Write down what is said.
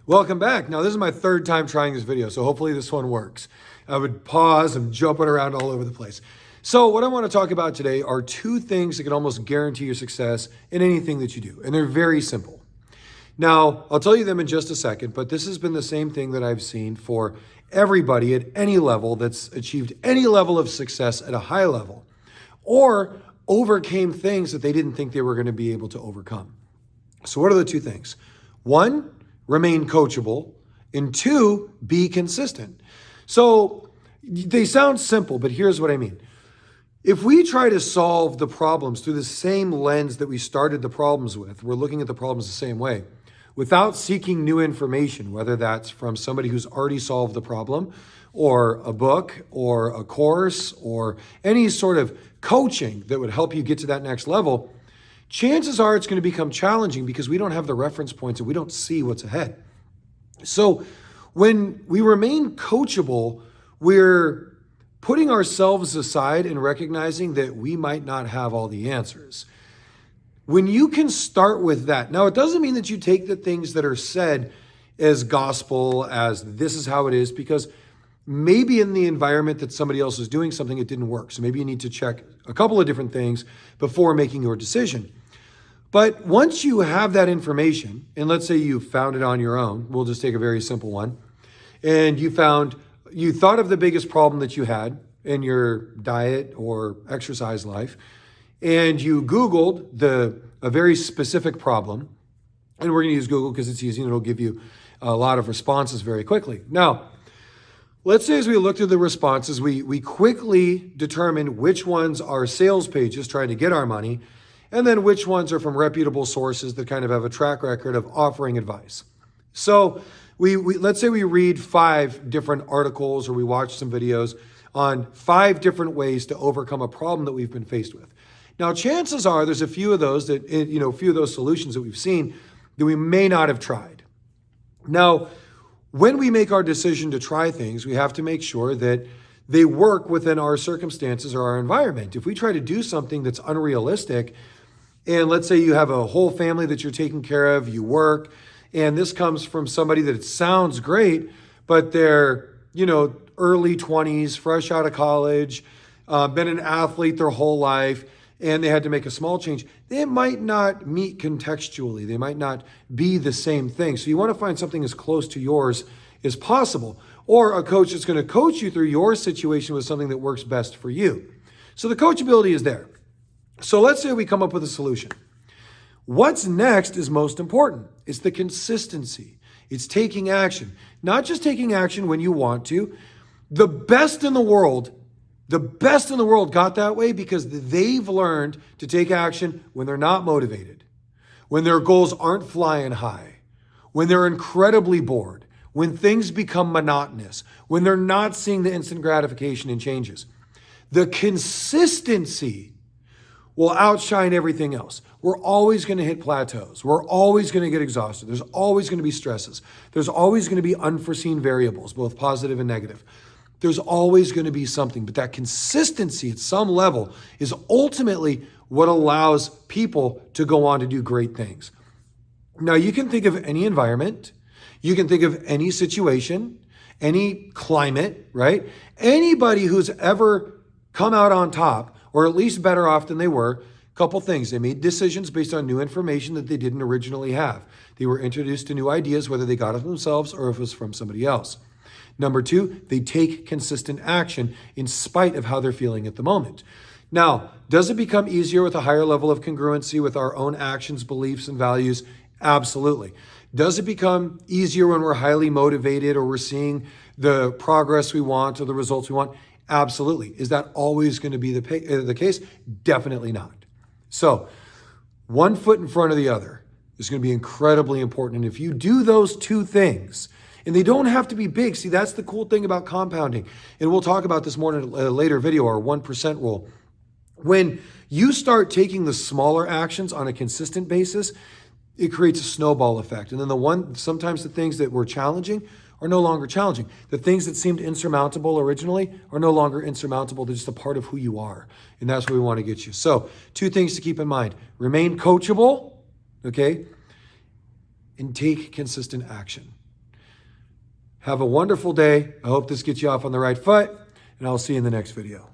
Welcome back. Now, this is my third time trying this video, so hopefully this one works. I would pause and jumping around all over the place. So what I want to talk about today are two things that can almost guarantee your success in anything that you do, and they're very simple. Now, I'll tell you them in just a second, but this has been the same thing that I've seen for everybody at any level that's achieved any level of success at a high level, or overcame things that they didn't think they were going to be able to overcome. So what are the two things? One, remain coachable, and two, be consistent. So they sound simple, but here's what I mean. If we try to solve the problems through the same lens that we started the problems with, we're looking at the problems the same way, without seeking new information, whether that's from somebody who's already solved the problem, or a book, or a course, or any sort of coaching that would help you get to that next level, chances are it's going to become challenging because we don't have the reference points and we don't see what's ahead. So when we remain coachable, we're putting ourselves aside and recognizing that we might not have all the answers. When you can start with that, now it doesn't mean that you take the things that are said as gospel, as this is how it is, because maybe in the environment that somebody else is doing something, it didn't work. So maybe you need to check a couple of different things before making your decision. But once you have that information, and let's say you found it on your own, we'll just take a very simple one, and you thought of the biggest problem that you had in your diet or exercise life, and you Googled a very specific problem, and we're going to use Google because it's easy and it'll give you a lot of responses very quickly. Now, let's say as we look through the responses, we quickly determine which ones are sales pages trying to get our money, and then which ones are from reputable sources that kind of have a track record of offering advice. So let's say we read 5 different articles or we watch some videos on 5 different ways to overcome a problem that we've been faced with. Now, chances are there's a few of those solutions that we've seen that we may not have tried. Now, when we make our decision to try things, we have to make sure that they work within our circumstances or our environment. If we try to do something that's unrealistic, and let's say you have a whole family that you're taking care of, you work, and this comes from somebody that it sounds great, but they're, early 20s, fresh out of college, been an athlete their whole life, and they had to make a small change, they might not meet contextually. They might not be the same thing. So you want to find something as close to yours as possible, or a coach that's going to coach you through your situation with something that works best for you. So the coachability is there. So let's say we come up with a solution. What's next is most important. It's the consistency. It's taking action. Not just taking action when you want to. The best in the world got that way because they've learned to take action when they're not motivated, when their goals aren't flying high, when they're incredibly bored, when things become monotonous, when they're not seeing the instant gratification and changes. The consistency will outshine everything else. We're always going to hit plateaus. We're always going to get exhausted. There's always going to be stresses. There's always going to be unforeseen variables, both positive and negative. There's always going to be something, but that consistency at some level is ultimately what allows people to go on to do great things. Now, you can think of any environment. You can think of any situation, any climate, right? Anybody who's ever come out on top, or at least better off than they were, couple things. They made decisions based on new information that they didn't originally have. They were introduced to new ideas, whether they got it themselves or if it was from somebody else. Number 2, they take consistent action in spite of how they're feeling at the moment. Now, does it become easier with a higher level of congruency with our own actions, beliefs, and values? Absolutely. Does it become easier when we're highly motivated or we're seeing the progress we want or the results we want? Absolutely. Is that always going to be the case? Definitely not. So, one foot in front of the other is going to be incredibly important. And if you do those two things, and they don't have to be big. See, that's the cool thing about compounding. And we'll talk about this more in a later video, our 1% rule. When you start taking the smaller actions on a consistent basis, it creates a snowball effect. And then sometimes the things that were challenging are no longer challenging. The things that seemed insurmountable originally are no longer insurmountable. They're just a part of who you are. And that's where we want to get you. So 2 things to keep in mind. Remain coachable, okay? And take consistent action. Have a wonderful day. I hope this gets you off on the right foot, and I'll see you in the next video.